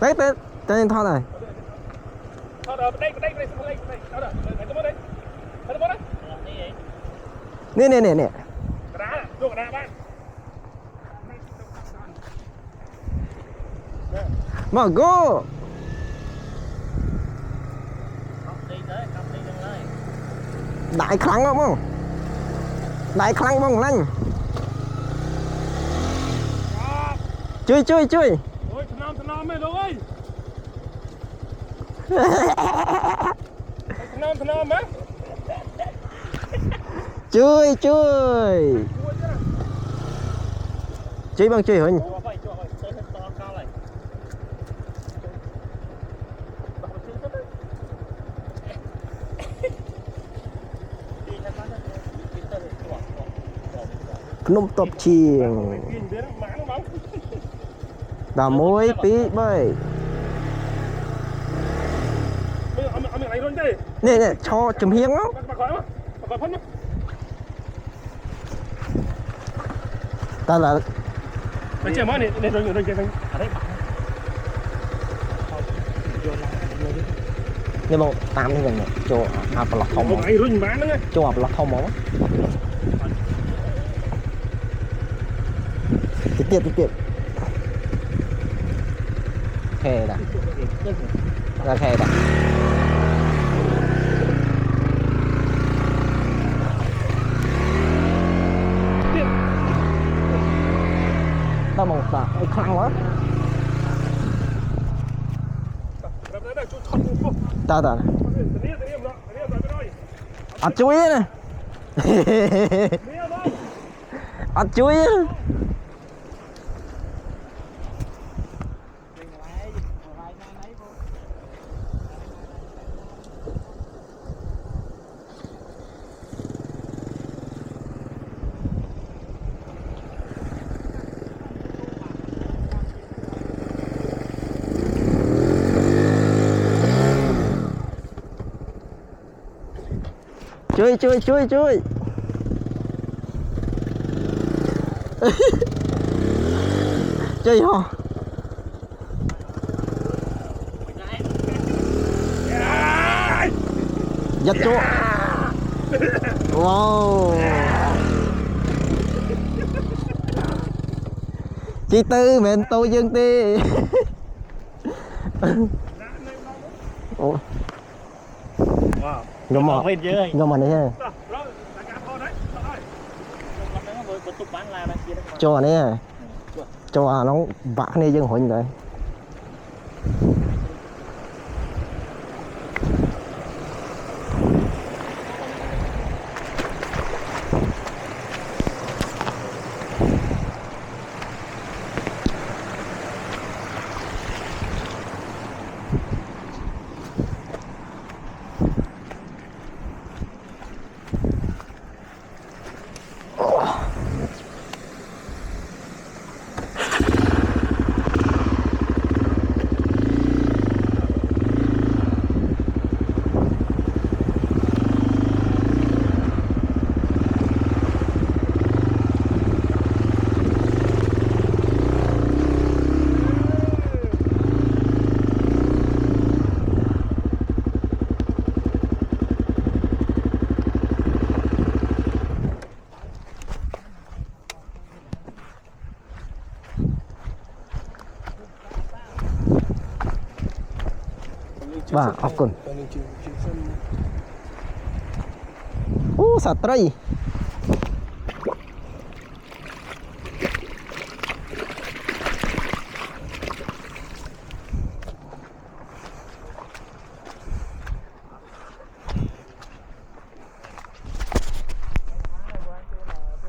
tết tết tên thon này nè nè nè nè mà go đại khăn không đại khăn bông lanh chui chui chui chui chui chui bằng chui hình nôm tập chiềng đào muối tí bơi nè nè cho chùm hiên lắm ta là nhưng mà tam cái này cho áp lọc không cho áp lọc không máu tiết khe đã ra khe đã tao một tạ khăn quá ta ta chui nè chui chui chơi hả giật chỗ wow chị Tư mình tôi dân ti ủa ngâm mà này cho này cho nó vã này dân hội rồi Wah, akun. Satray.